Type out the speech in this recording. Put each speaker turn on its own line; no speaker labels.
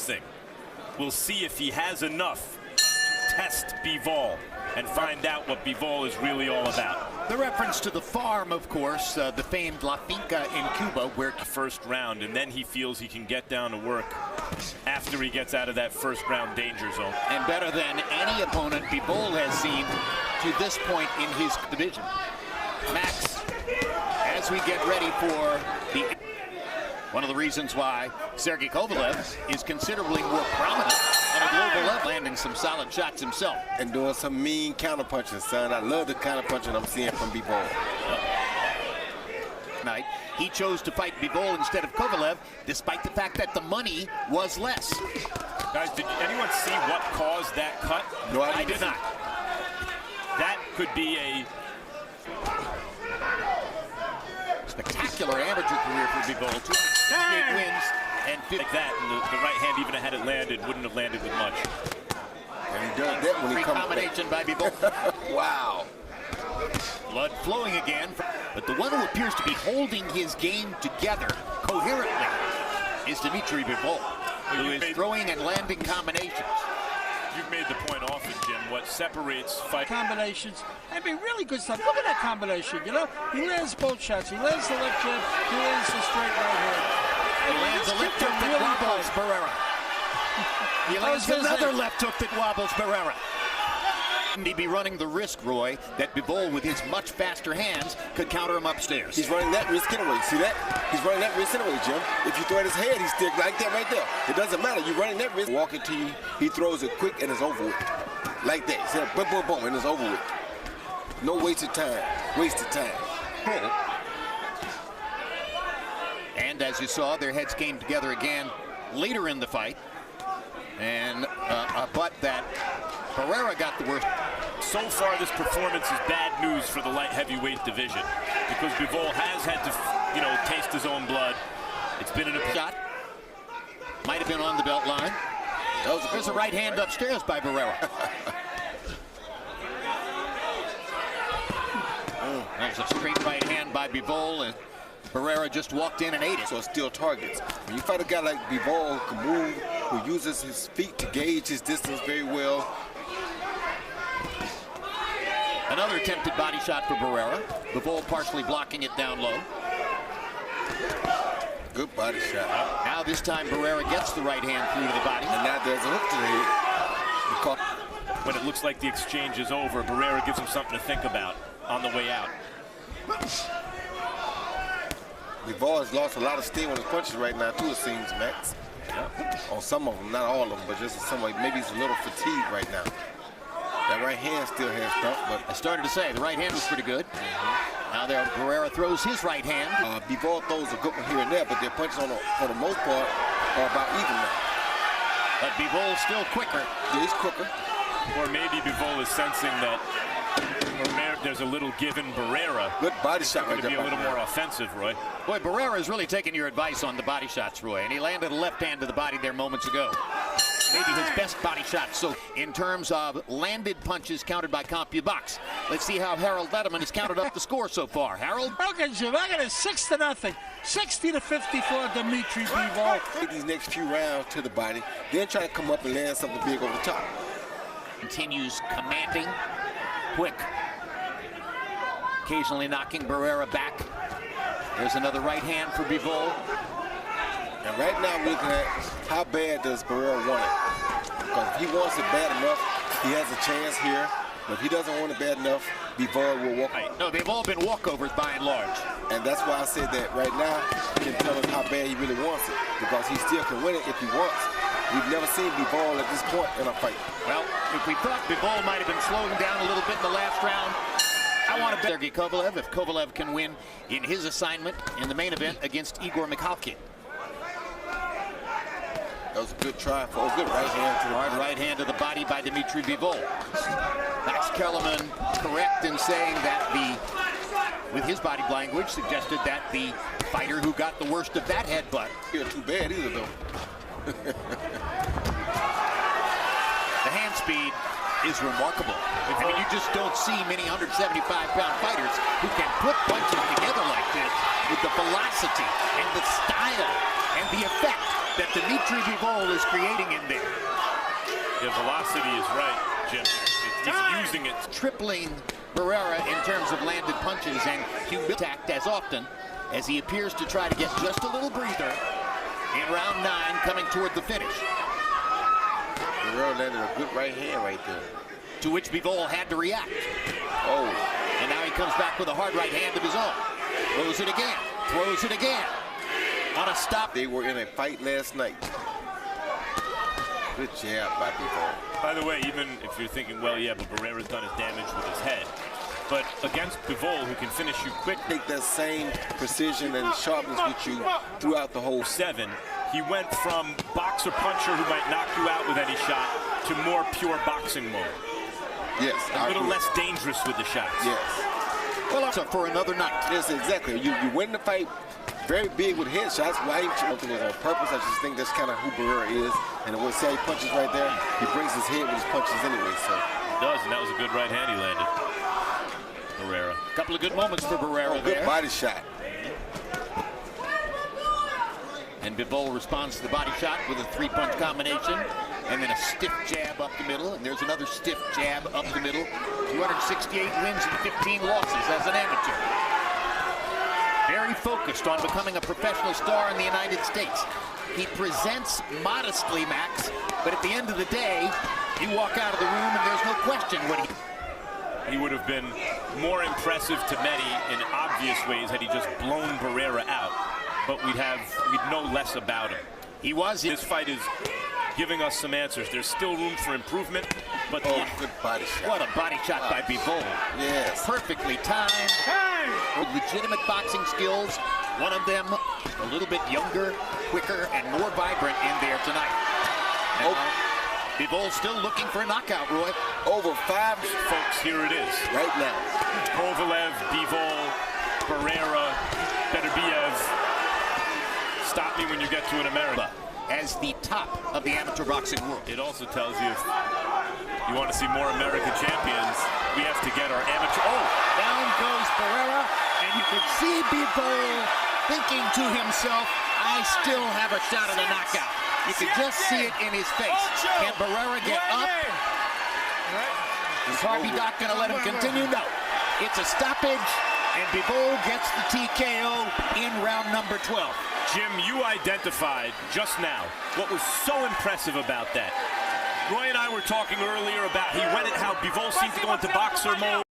thing. We'll see if he has enough to test Bivol and find out what Bivol is really all about.
The reference to the farm, of course, the famed La Finca in Cuba, where
first round, and then he feels he can get down to work after he gets out of that first round danger zone.
And better than any opponent Bivol has seen to this point in his division. Max, as we get ready for the... One of the reasons why Sergey Kovalev is considerably more prominent on a global level, landing some solid shots himself.
And doing some mean counterpunching, son. I love the counterpunching I'm seeing from Bivol.
Tonight, he chose to fight Bivol instead of Kovalev, despite the fact that the money was less.
Guys, did anyone see what caused that cut?
No,
I did not.
That could be a
spectacular amateur career for Bivol. 268 wins and 50
like that, and the right hand, even had it landed, wouldn't have landed with much.
And he does that when he comes
combination by Bivol.
Wow.
Blood flowing again. But the one who appears to be holding his game together coherently is Dmitry Bivol, who is throwing and landing combinations.
You've made the point often, Jim. What separates fight
combinations, I mean, really good stuff. Look at that combination, you know? He lands both shots. He lands the left jab, he lands the straight right hand.
He lands a left hook that wobbles Barrera. He lands another left hook that wobbles Barrera. He'd be running the risk, Roy, that Bivol, with his much faster hands, could counter him upstairs.
He's running that risk anyway. See that? He's running that risk anyway, Jim. If you throw at his head, he's still like that right there. It doesn't matter. You're running that risk. Walking to you, he throws it quick and it's over with. Like that. He said, boom, boom, boom, and it's over with. No wasted time. Wasted time.
And as you saw, their heads came together again later in the fight. And a butt that Barrera got the worst.
So far, this performance is bad news for the light heavyweight division, because Bivol has had to, taste his own blood. It's been a
shot. Might have been on the belt line. There's a right hand upstairs by Barrera. There's a straight right hand by Bivol, and Barrera just walked in and ate it.
So it's still targets. When you fight a guy like Bivol who can move, who uses his feet to gauge his distance very well.
Another attempted body shot for Barrera. Bivol partially blocking it down low.
Good body shot.
Now this time Barrera gets the right hand through to the body.
And now there's a hook to the head.
When it looks like the exchange is over, Barrera gives him something to think about on the way out.
Bivol has lost a lot of steam on his punches right now, too, it seems, Max.
Yeah.
On some of them, not all of them, but just some, like maybe he's a little fatigued right now. That right hand still has thump, but
I started to say the right hand was pretty good. Now there, Barrera throws his right hand.
Bivol throws a good one here and there, but their punches for the most part are about even now.
But Bivol's still quicker.
Yeah, he's quicker.
Or maybe Bivol is sensing that there's a little given Barrera.
Good body shot
Going
right
to be
there.
a little more offensive, Roy.
Boy, Barrera is really taking your advice on the body shots, Roy, and he landed a left hand to the body there moments ago. Maybe his best body shot. So in terms of landed punches counted by CompuBox, let's see how Harold Letterman has counted up the score so far. Harold?
Okay, Jim, I got it 6-0. 60-54, Dmitry Bivol.
Get these next few rounds to the body, then try to come up and land something big over the top.
Continues commanding, quick. Occasionally knocking Barrera back. There's another right hand for Bivol.
And right now we're looking at how bad does Barrera want it. Because if he wants it bad enough, he has a chance here. But if he doesn't want it bad enough, Bivol will walk.
No, they've all been walkovers by and large.
And that's why I said that right now he can tell us how bad he really wants it. Because he still can win it if he wants. We've never seen Bivol at this point in a fight.
Well, if we thought Bivol might have been slowing down a little bit in the last round, I want to bet Sergey Kovalev if Kovalev can win in his assignment in the main event against Igor Mikhalkin.
That was a good try for a good right hand to the
hard
body.
right hand to the body by Dmitry Bivol. Max Kellerman correct in saying that with his body language, suggested that the fighter who got the worst of that headbutt.
Not too bad either, though.
The hand speed is remarkable. I mean, you just don't see many 175-pound fighters who can put punches together like this with the velocity and the style and the effect. that Dmitry Bivol is creating in there.
The velocity is right, Jim. He's using it.
Tripling Barrera in terms of landed punches and Cuban attacked as often as he appears to try to get just a little breather in round 9 coming toward the finish.
Barrera landed a good right hand right there.
To which Bivol had to react.
Oh.
And now he comes back with a hard right hand of his own. Throws it again. Throws it again. On a stop.
They were in a fight last night. Good jab by Bivol.
By the way, even if you're thinking, well, yeah, but Barrera's done his damage with his head. But against Bivol, who can finish you quick,
take that same precision and sharpness with you throughout the whole
7. He went from boxer-puncher who might knock you out with any shot to more pure boxing mode.
Yes.
A little less dangerous with the shots.
Yes.
Well, so for another night.
Yes, exactly. You win the fight very big with headshots. Why I don't think it was on purpose. I just think that's kind of who Barrera is. And when say he punches right there, he brings his head with his punches anyway. So
he does, and that was a good right hand he landed. Barrera.
A couple of good moments for Barrera
good
there.
body shot.
And Bivol responds to the body shot with a 3-punch combination. And then a stiff jab up the middle. And there's another stiff jab up the middle. 268 wins and 15 losses as an amateur. Very focused on becoming a professional star in the United States. He presents modestly, Max, but at the end of the day, you walk out of the room and there's no question what
he would have been more impressive to many in obvious ways had he just blown Barrera out. But we'd know less about him. This fight is giving us some answers. There's still room for improvement, but
good body shot.
What a body shot by Bivol.
Yes.
Perfectly timed. With legitimate boxing skills. One of them a little bit younger, quicker, and more vibrant in there tonight. Now, Bivol still looking for a knockout, Roy.
Over 5.
Folks, here it is.
Right now.
Kovalev, Bivol, Barrera, Beterbiev. Stop me when you get to an American.
As the top of the amateur boxing world.
It also tells you if you want to see more American champions, we have to get our amateur.
Oh, down goes Barrera, and you can see Bivol thinking to himself, I still have a shot at a knockout. You can just see it in his face. Can Barrera get up? Is Harvey Doc going to let him continue? No. It's a stoppage, and Bivol gets the TKO in round number 12.
Jim, you identified just now what was so impressive about that. Roy and I were talking earlier about he went at how Bivol seemed to go into boxer mode.